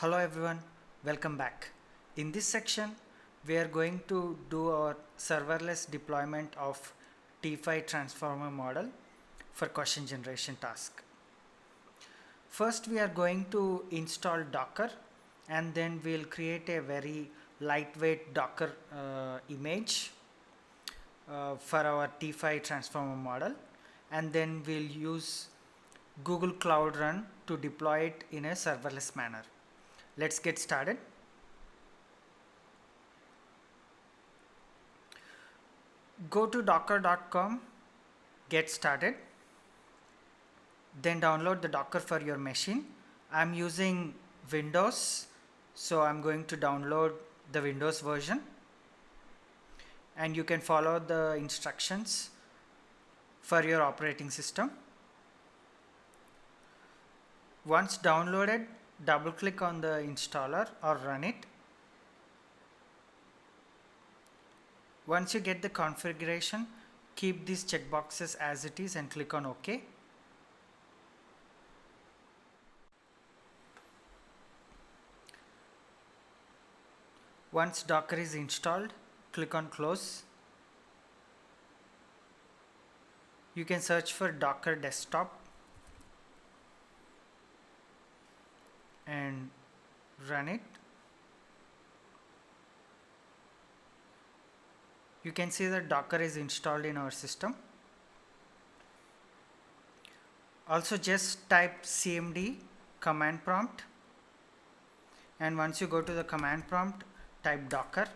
Hello everyone, welcome back. In this section, we are going to do our serverless deployment of T5 transformer model for question generation task. First, we are going to install Docker and then we'll create a very lightweight Docker image for our T5 transformer model, and then we'll use Google Cloud Run to deploy it in a serverless manner. Let's get started. Go to docker.com, get started, then download the Docker for your machine. I'm using Windows, so I'm going to download the Windows version, and you can follow the instructions for your operating system. Once downloaded, double click on the installer or run it. Once you get the configuration, keep these checkboxes as it is and click on OK. Once Docker is installed, click on close. You can search for Docker desktop and run it. You can see that Docker is installed in our system. Also just type cmd command prompt, and once you go to the command prompt, type Docker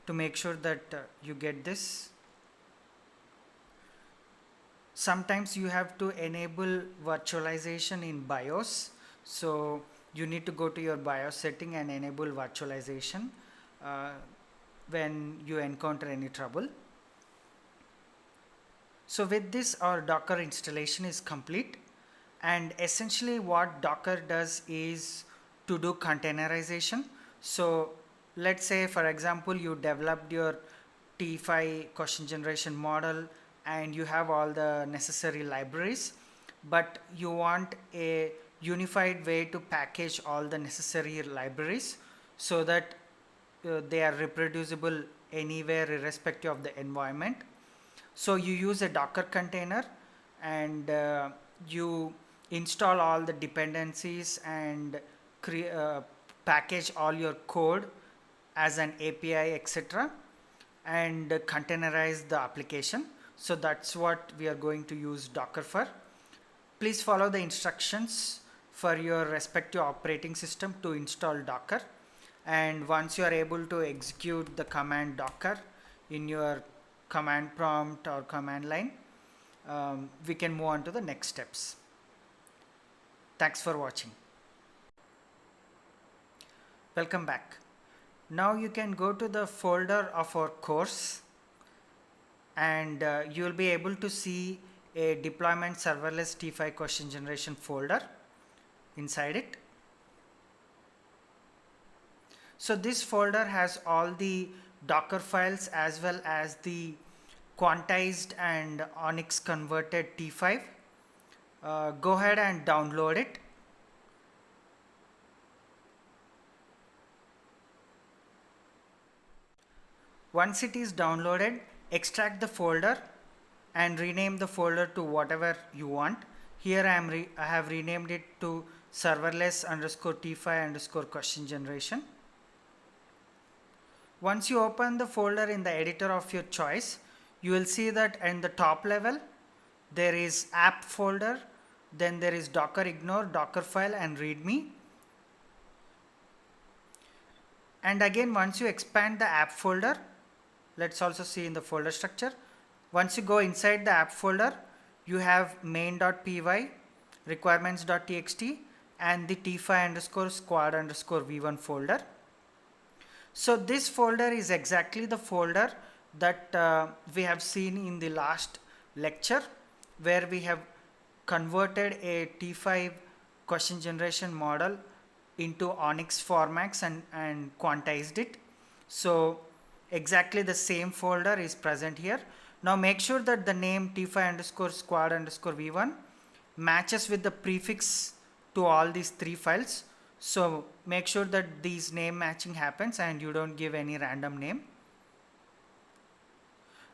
to make sure that you get this. Sometimes you have to enable virtualization in BIOS, so you need to go to your BIOS setting and enable virtualization when you encounter any trouble. So with this, our Docker installation is complete, and essentially what Docker does is to do containerization. So let's say, for example, you developed your T5 question generation model and you have all the necessary libraries, but you want a unified way to package all the necessary libraries so that they are reproducible anywhere irrespective of the environment. So you use a Docker container and you install all the dependencies and package all your code as an API, etc., and containerize the application. So that's what we are going to use Docker for. Please follow the instructions for your respective operating system to install Docker, and once you are able to execute the command Docker in your command prompt or command line, we can move on to the next steps. Thanks for watching. Welcome back. Now you can go to the folder of our course, and you will be able to see a deployment serverless T5 question generation folder inside it. So this folder has all the Docker files as well as the quantized and Onyx converted T5. Go ahead and download it. Once it is downloaded, extract the folder and rename the folder to whatever you want. Here I have renamed it to serverless _T5 question generation. Once you open the folder in the editor of your choice, you will see that in the top level there is app folder, then there is Docker ignore, Dockerfile and readme. And again, once you expand the app folder, let's also see in the folder structure. Once you go inside the app folder, you have main.py, requirements.txt and the T5 _squad_v1 folder. So this folder is exactly the folder that we have seen in the last lecture, where we have converted a T5 question generation model into Onyx formats and quantized it. So exactly the same folder is present here. Now make sure that the name T5 _squad_v1 matches with the prefix to all these three files. So make sure that these name matching happens and you don't give any random name.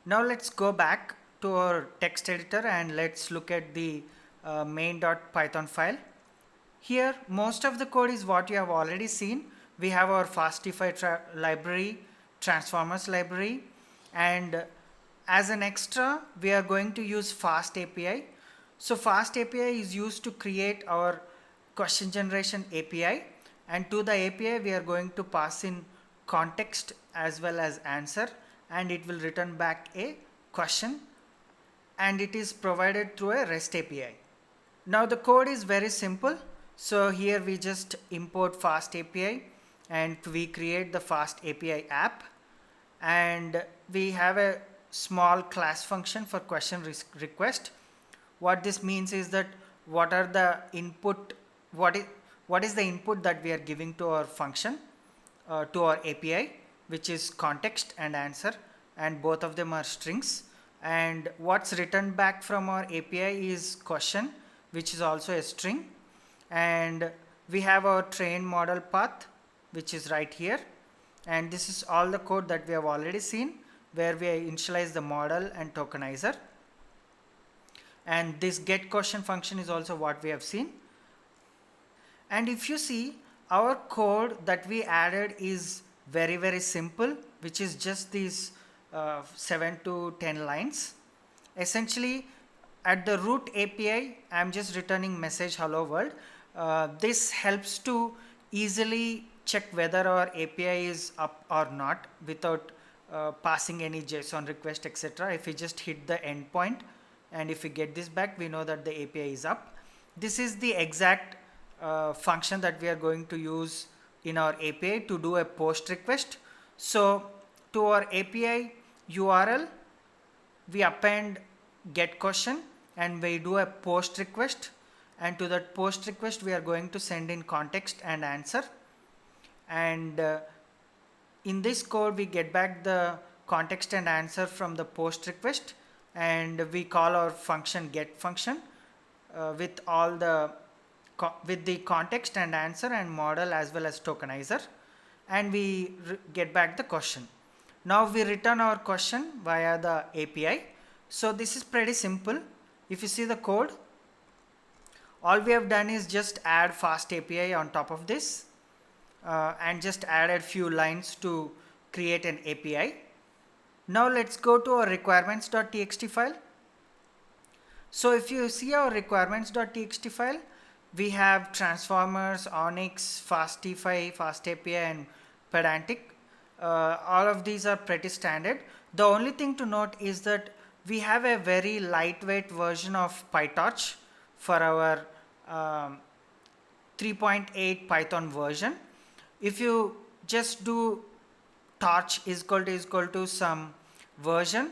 Now let's go back to our text editor and let's look at the main.python file. Here most of the code is what you have already seen. We have our fastify library, transformers library, and as an extra we are going to use fast API. So fast API is used to create our question generation API, and to the API we are going to pass in context as well as answer, and it will return back a question, and it is provided through a REST API. Now the code is very simple. So here we just import fast API and we create the fast API app, and we have a small class function for question request. What this means is that what is the input that we are giving to our function, to our API, which is context and answer, and both of them are strings, and what's returned back from our API is question, which is also a string, and we have our train model path, which is right here, and this is all the code that we have already seen, where we initialize the model and tokenizer, and this get question function is also what we have seen. And if you see, our code that we added is very simple, which is just these 7 to 10 lines. Essentially at the root API I am just returning message hello world. This helps to easily check whether our API is up or not without passing any JSON request, etc. If we just hit the endpoint and if we get this back, we know that the API is up. This is the exact function that we are going to use in our API to do a post request. So to our API URL we append get question and we do a post request, and to that post request we are going to send in context and answer, and in this code we get back the context and answer from the post request, and we call our function get function with all the with the context and answer and model as well as tokenizer, and we get back the question. Now we return our question via the API. So this is pretty simple. If you see the code, all we have done is just add fast API on top of this and just added few lines to create an API. Now let's go to our requirements.txt file. So if you see our requirements.txt file, we have transformers, Onyx, Fastify, Fast API, and Pedantic. All of these are pretty standard. The only thing to note is that we have a very lightweight version of PyTorch for our 3.8 Python version. If you just do torch is equal to some version,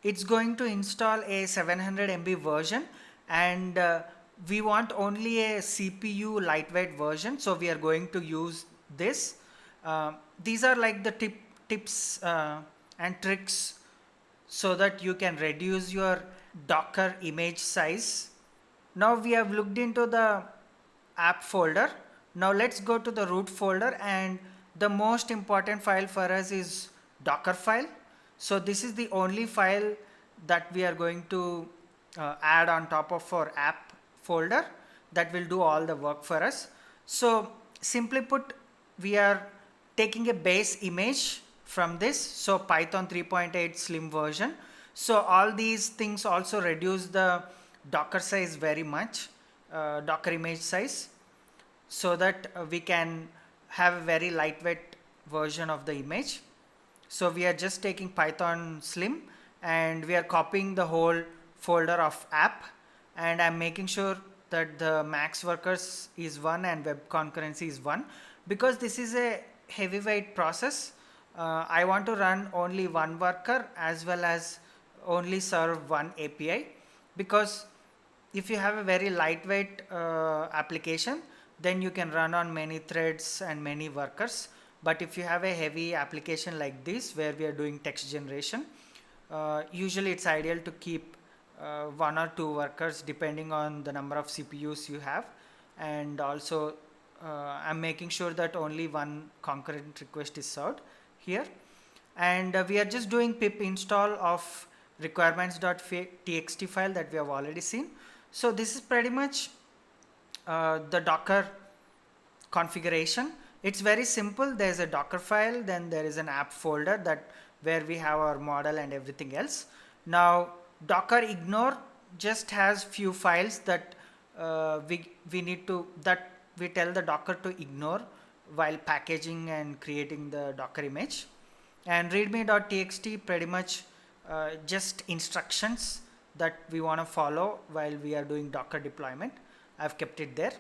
it's going to install a 700 MB version, and we want only a CPU lightweight version, so we are going to use this. These are like the tips and tricks so that you can reduce your Docker image size. Now we have looked into the app folder. Now let's go to the root folder, and the most important file for us is Docker file. So this is the only file that we are going to add on top of our app folder that will do all the work for us. So simply put, we are taking a base image from this, so Python 3.8 slim version. So all these things also reduce the Docker size very much, Docker image size, so that we can have a very lightweight version of the image. So we are just taking Python slim and we are copying the whole folder of app, and I'm making sure that the max workers is 1 and web concurrency is 1, because this is a heavyweight process. I want to run only one worker as well as only serve one API, because if you have a very lightweight application, then you can run on many threads and many workers. But if you have a heavy application like this where we are doing text generation, usually it's ideal to keep 1 or 2 workers depending on the number of CPUs you have. and also I'm making sure that only one concurrent request is served here. And we are just doing pip install of requirements.txt file that we have already seen. So this is pretty much the Docker configuration. It's very simple. There's a Docker file, then there is an app folder that where we have our model and everything else. Now Docker ignore just has few files that we need to, that we tell the Docker to ignore while packaging and creating the Docker image. And readme.txt pretty much just instructions that we want to follow while we are doing Docker deployment. I've kept it there.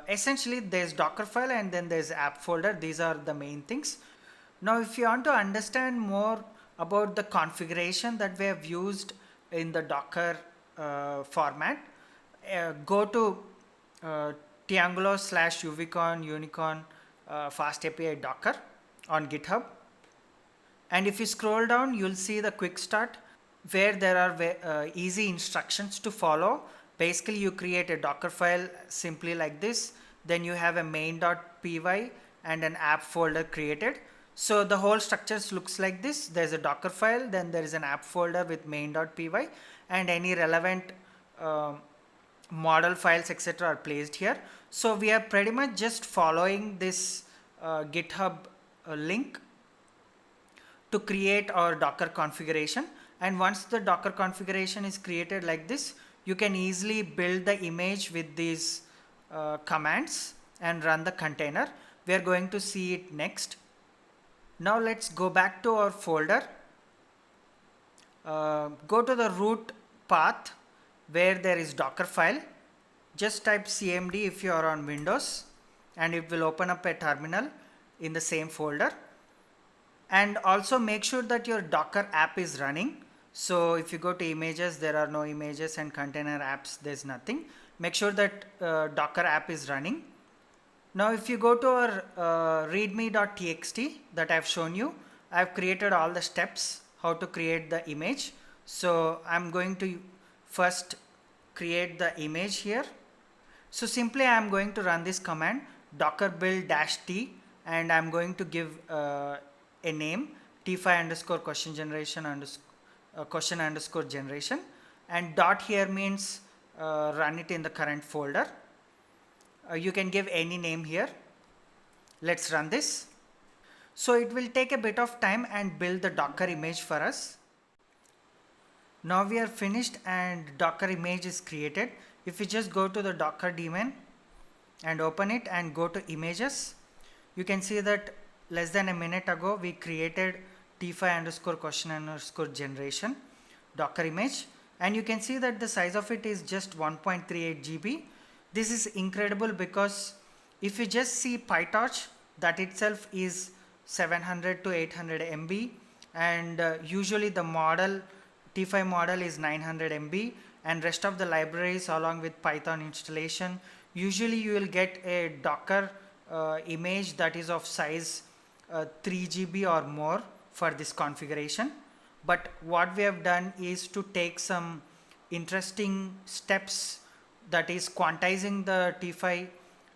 Essentially there's Docker file and then there's app folder. These are the main things. Now if you want to understand more about the configuration that we have used in the Docker format, go to triangular/uvcon unicorn fast API Docker on GitHub. And if you scroll down, you'll see the quick start where there are easy instructions to follow. Basically, you create a Docker file simply like this. Then you have a main.py and an app folder created. So the whole structure looks like this. There's a Docker file, then there is an app folder with main.py, and any relevant model files etc. are placed here. So we are pretty much just following this GitHub link to create our Docker configuration. And once the Docker configuration is created like this, you can easily build the image with these commands and run the container. We are going to see it next. Now let's go back to our folder. Go to the root path where there is Docker file. Just type cmd if you are on Windows, and it will open up a terminal in the same folder. And also make sure that your Docker app is running. So if you go to images, there are no images, and container apps, there's nothing. Make sure that Docker app is running. Now if you go to our readme.txt that I've shown you, I've created all the steps how to create the image. So I'm going to first create the image here. So simply I'm going to run this command docker build -t, and I'm going to give a name t5 underscore question generation question underscore generation, and dot here means run it in the current folder. You can give any name here. Let's run this. So it will take a bit of time and build the Docker image for us. Now we are finished and Docker image is created. If you just go to the Docker daemon and open it and go to images, you can see that less than a minute ago we created t5 underscore question underscore generation Docker image, and you can see that the size of it is just 1.38 GB. This is incredible because if you just see PyTorch, that itself is 700 to 800 MB, and usually the model T5 model is 900 MB, and rest of the libraries along with Python installation, usually you will get a Docker image that is of size 3 GB or more for this configuration. But what we have done is to take some interesting steps, that is quantizing the T5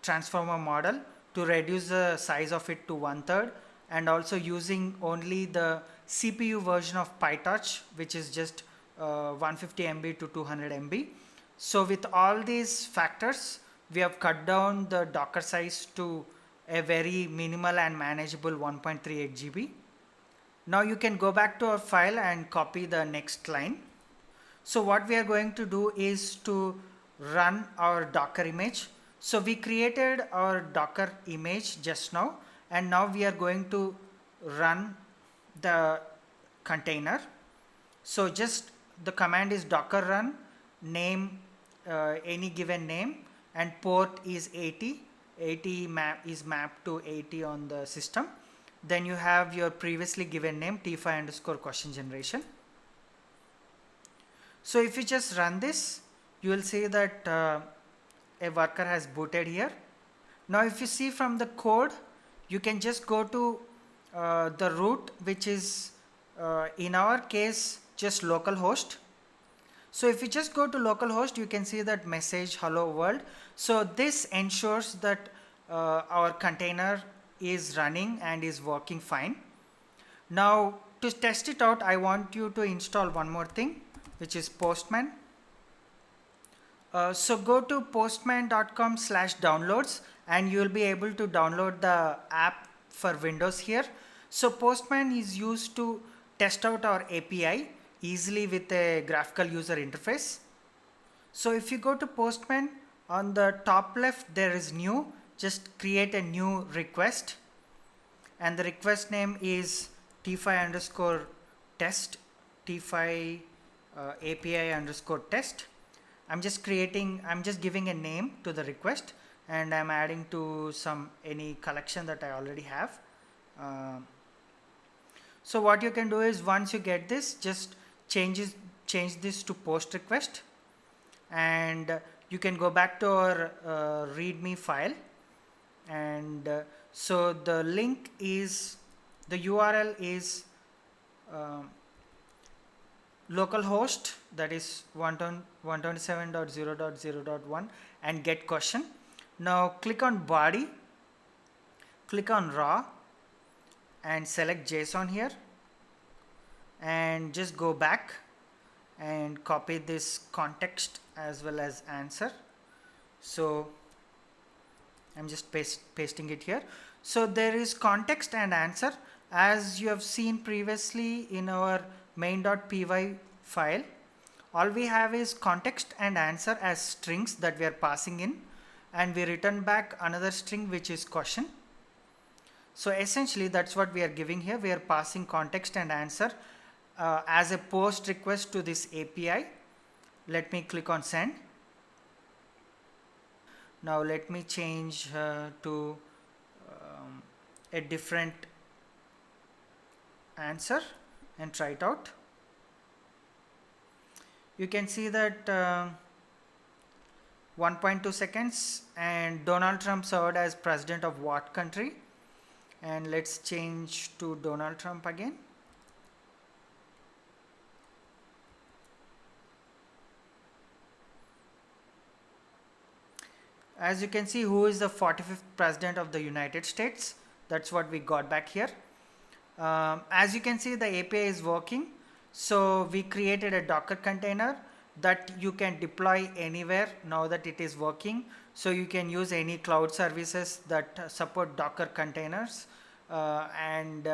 transformer model to reduce the size of it to 1/3, and also using only the CPU version of PyTorch, which is just 150 MB to 200 MB. So with all these factors, we have cut down the Docker size to a very minimal and manageable 1.38 GB. Now you can go back to our file and copy the next line. So what we are going to do is to run our Docker image. So we created our Docker image just now, and now we are going to run the container. So just the command is docker run, name any given name, and port is 80. 80 is mapped to 80 on the system. Then you have your previously given name t5 underscore question generation. So if you just run this, you will see that a worker has booted here. Now if you see from the code, you can just go to the root, which is in our case just localhost. So if you just go to localhost, you can see that message hello world. So this ensures that our container is running and is working fine. Now to test it out, I want you to install one more thing, which is Postman. So go to postman.com/downloads and you will be able to download the app for Windows here. So Postman is used to test out our API easily with a graphical user interface. So if you go to Postman, on the top left there is new. Just create a new request and the request name is t5_test, t5 API_test. I'm just giving a name to the request and I'm adding to any collection that I already have. So what you can do is, once you get this, just change this to post request, and you can go back to our readme file, and so the link is, the URL is localhost, that is 127.0.0.1, and get question. Now click on body, click on raw and select JSON here, and just go back and copy this context as well as answer. So I'm just pasting it here. So there is context and answer. As you have seen previously in our main.py file, all we have is context and answer as strings that we are passing in, and we return back another string which is question. So essentially that's what we are giving here. We are passing context and answer as a post request to this API. Let me click on send. Now let me change to a different answer and try it out. You can see that 1.2 seconds, and Donald Trump served as president of what country? And let's change to Donald Trump again. As you can see, who is the 45th president of the United States? That's what we got back here. As you can see, the API is working. So we created a Docker container that you can deploy anywhere now that it is working. So you can use any cloud services that support Docker containers and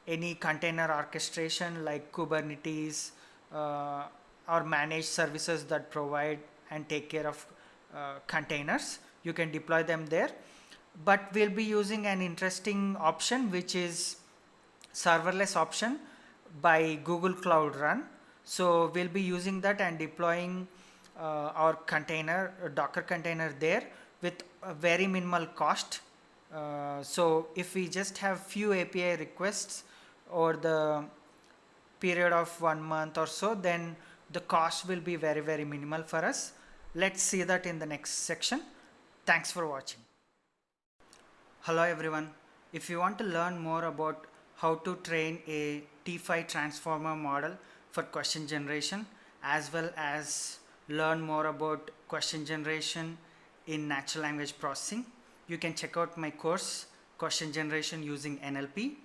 any container orchestration like Kubernetes or managed services that provide and take care of containers. You can deploy them there, but we'll be using an interesting option, which is serverless option by Google Cloud Run. So we'll be using that and deploying our container, Docker container there with a very minimal cost. So if we just have few API requests over the period of 1 month or so, then the cost will be very, very minimal for us. Let's see that in the next section. Thanks for watching. Hello everyone. If you want to learn more about how to train a T5 transformer model for question generation, as well as learn more about question generation in natural language processing, you can check out my course, Question Generation Using NLP.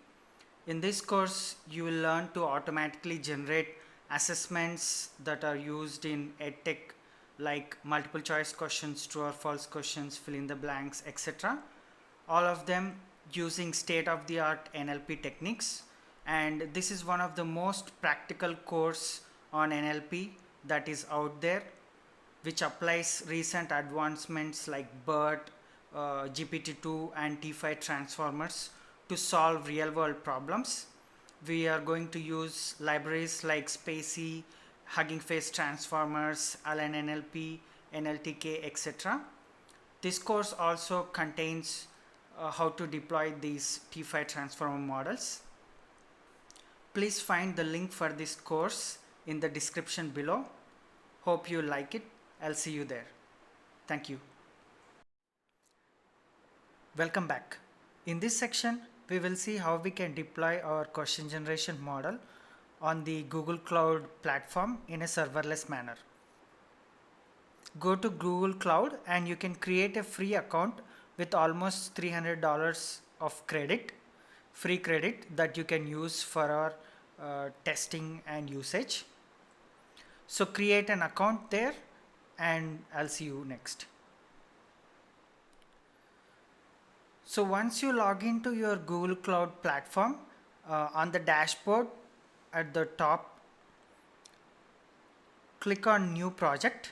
In this course, you will learn to automatically generate assessments that are used in EdTech, like multiple choice questions, true or false questions, fill in the blanks, etc. All of them using state-of-the-art NLP techniques. And this is one of the most practical course on NLP that is out there, which applies recent advancements like BERT, GPT-2 and T5 transformers to solve real-world problems. We are going to use libraries like spaCy, Hugging Face Transformers, Align NLP, NLTK, etc. This course also contains how to deploy these T5 transformer models. Please find the link for this course in the description below. Hope you like it. I'll see you there. Thank you. Welcome back. In this section, we will see how we can deploy our question generation model on the Google Cloud platform in a serverless manner. go to Google Cloud and you can create a free account with almost $300 of credit, free credit that you can use for our testing and usage. So create an account there and I'll see you next. So once you log into your Google Cloud platform, on the dashboard at the top, click on new project.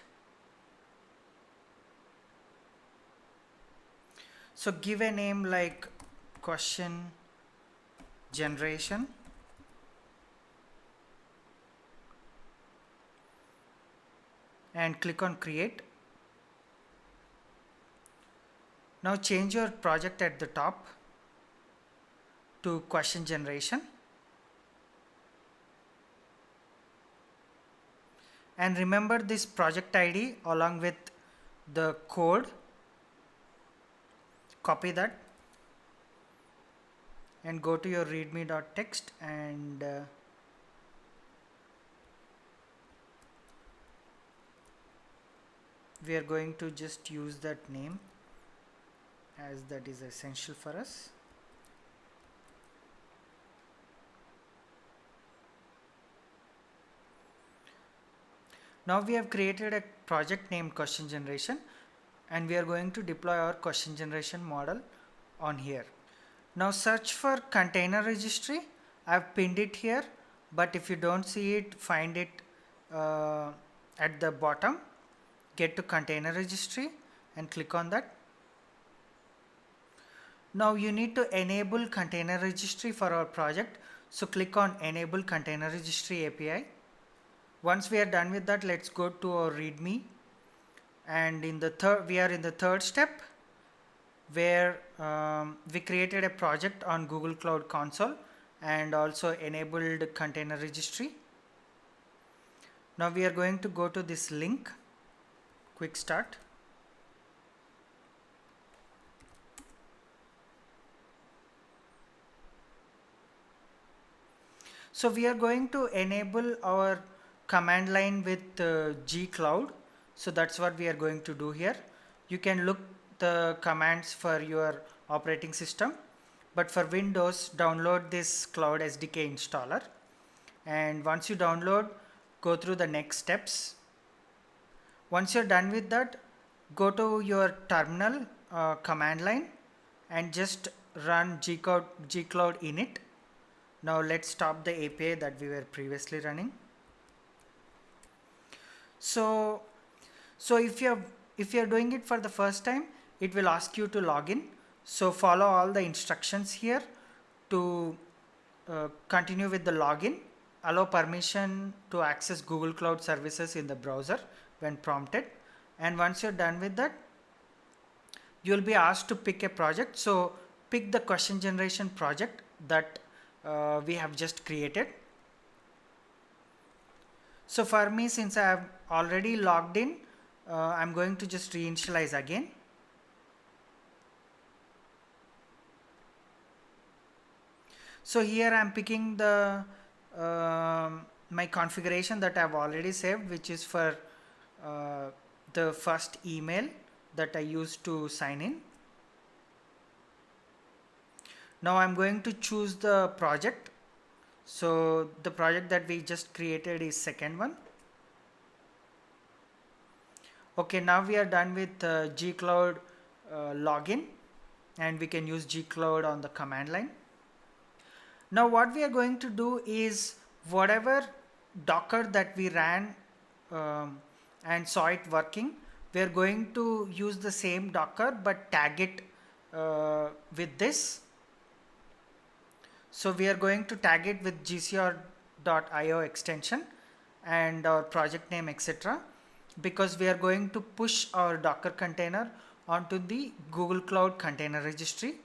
So give a name like question generation, and click on create. Now change your project at the top to question generation, and remember this project ID along with the code. Copy that and go to your readme.txt and we are going to just use that name as that is essential for us. Now we have created a project named question generation and we are going to deploy our question generation model on here. Now search for container registry. I've pinned it here, but if you don't see it, find it at the bottom. Get to container registry and click on that. Now you need to enable container registry for our project. So click on enable container registry API. Once we are done with that, let's go to our README. And we are in the third step where we created a project on Google Cloud Console and also enabled container registry. Now we are going to go to this link, quick start. So we are going to enable our command line with gcloud. So that's what we are going to do here. You can look the commands for your operating system, but for Windows, download this Cloud SDK installer. And once you download, go through the next steps. Once you're done with that, go to your terminal command line and just run gcloud init. Now let's stop the API that we were previously running. So if you're doing it for the first time, it will ask you to log in. So follow all the instructions here to continue with the login. Allow permission to access Google Cloud services in the browser when prompted. And once you're done with that, you'll be asked to pick a project. So pick the question generation project that we have just created. So for me, since I have already logged in, I'm going to just reinitialize again. So here I'm picking the my configuration that I've already saved, which is for the first email that I used to sign in. Now I'm going to choose the project. So the project that we just created is second one. Okay, now we are done with gcloud login, and we can use gcloud on the command line. Now what we are going to do is whatever Docker that we ran and saw it working, we are going to use the same Docker but tag it with this. So we are going to tag it with gcr.io extension and our project name, etc., because we are going to push our Docker container onto the Google Cloud Container Registry.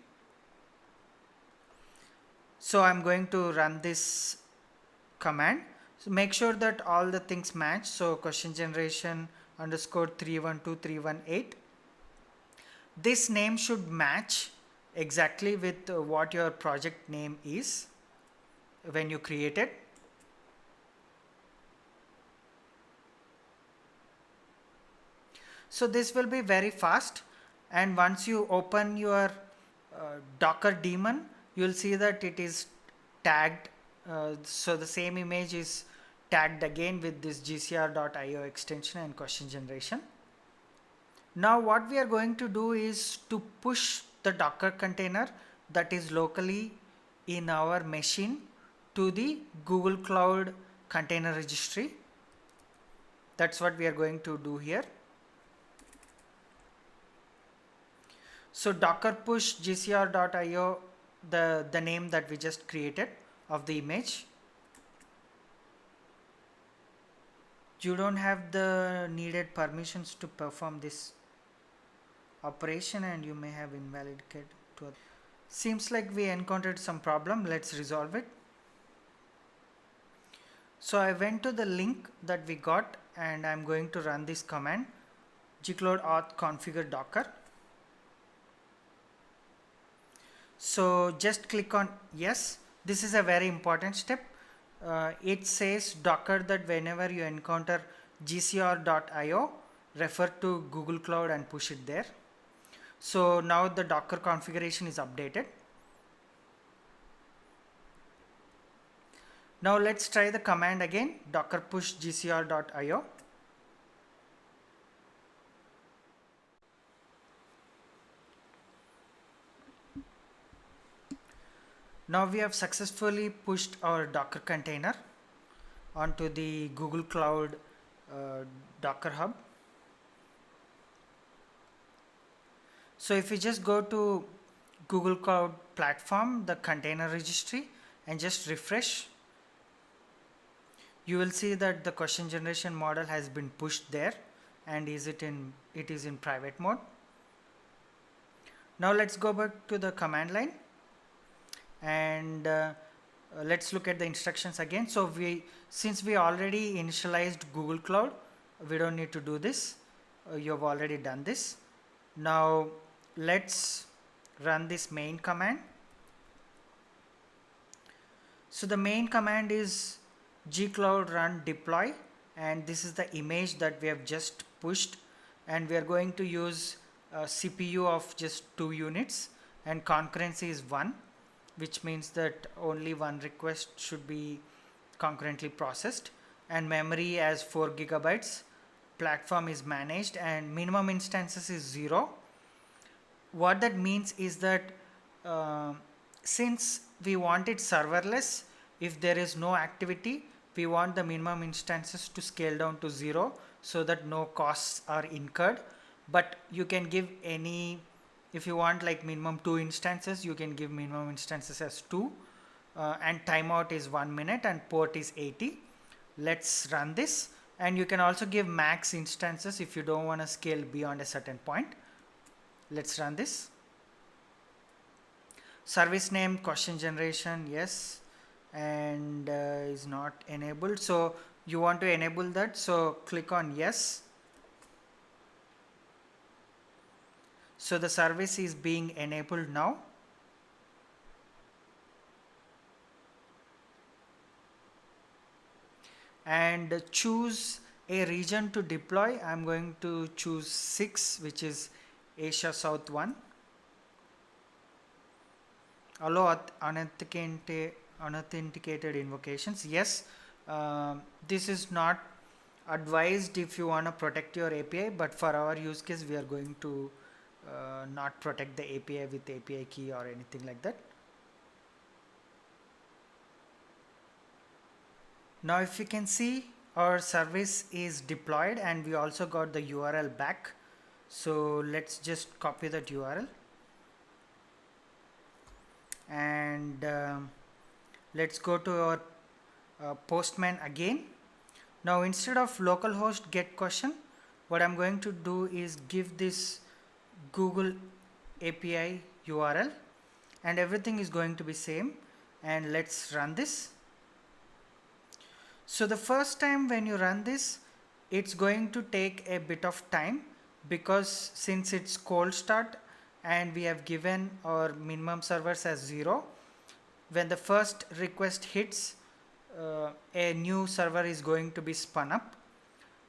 So I'm going to run this command. So make sure that all the things match. So question generation _ 312318. This name should match exactly with what your project name is when you create it. So this will be very fast, and once you open your Docker daemon, you will see that it is tagged. So the same image is tagged again with this gcr.io extension and question generation. Now what we are going to do is to push the Docker container that is locally in our machine to the Google Cloud Container Registry. That's what we are going to do here. So docker push gcr.io, the name that we just created of the image. You don't have the needed permissions to perform this operation, and you may have invalidated to. Seems like we encountered some problem. Let's resolve it. So I went to the link that we got, and I'm going to run this command gcloud auth configure docker. So just click on yes. This is a very important step. It says Docker that whenever you encounter gcr.io, refer to Google Cloud and push it there. So now the Docker configuration is updated. Now let's try the command again, docker push gcr.io. Now we have successfully pushed our Docker container onto the Google Cloud Docker Hub. So if you just go to Google Cloud Platform, the container registry, and just refresh, you will see that the question generation model has been pushed there, and it is in private mode. Now let's go back to the command line, and let's look at the instructions again. So since we already initialized Google Cloud, we don't need to do this. You have already done this. Now let's run this main command. So the main command is gcloud run deploy, and this is the image that we have just pushed, and we are going to use a CPU of just 2 units, and concurrency is 1, which means that only one request should be concurrently processed, and memory as 4 gigabytes. Platform is managed, and minimum instances is 0. What that means is that since we want it serverless, if there is no activity, we want the minimum instances to scale down to 0 so that no costs are incurred. But you can give any, if you want like minimum 2 instances, you can give minimum instances as 2, and timeout is 1 minute and port is 80. Let's run this, and you can also give max instances if you don't want to scale beyond a certain point. Let's run this. Service name question generation, yes, and is not enabled. So you want to enable that, so click on yes. So the service is being enabled now. And choose a region to deploy. I'm going to choose 6, which is Asia South 1. Allow unauthenticated invocations. Yes, this is not advised if you want to protect your API, but for our use case, we are going to not protect the API with API key or anything like that. Now if you can see, our service is deployed, and we also got the URL back. So let's just copy that URL, and let's go to our Postman again. Now instead of localhost get question, what I'm going to do is give this Google API URL, and everything is going to be same, and let's run this. So the first time when you run this, it's going to take a bit of time, because since it's cold start and we have given our minimum servers as 0, when the first request hits, a new server is going to be spun up.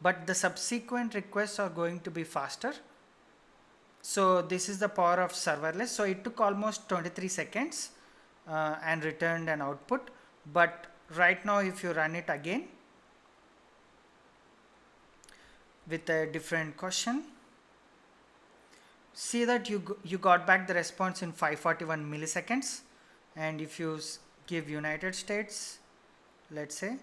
but the subsequent requests are going to be faster. So this is the power of serverless. So it took almost 23 seconds and returned an output. But right now, if you run it again with a different question, see that you got back the response in 541 milliseconds. And if you give United States, let's say,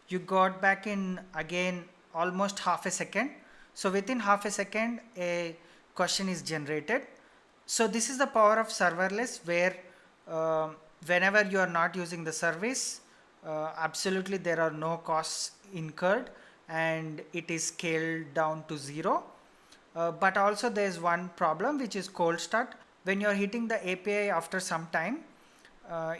you got back in again almost half a second. So within half a second a question is generated. So this is the power of serverless, where whenever you are not using the service, absolutely there are no costs incurred and it is scaled down to zero. But also there is one problem, which is cold start. When you are hitting the API after some time,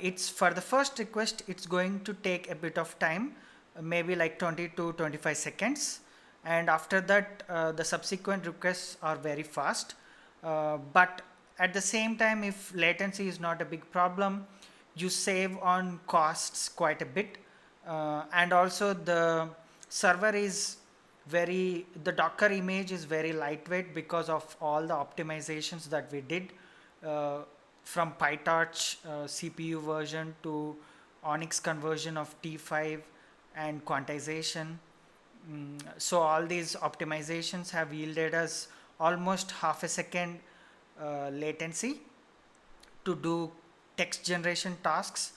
it's for the first request it's going to take a bit of time, maybe like 20 to 25 seconds, and after that the subsequent requests are very fast. But at the same time, if latency is not a big problem, you save on costs quite a bit. And also the server is the Docker image is very lightweight because of all the optimizations that we did, from PyTorch CPU version to Onyx conversion of T5 and quantization. So all these optimizations have yielded us almost half a second latency to do text generation tasks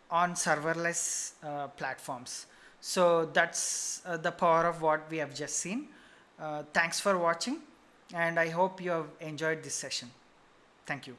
on serverless platforms. So that's the power of what we have just seen. Thanks for watching, and I hope you have enjoyed this session. Thank you.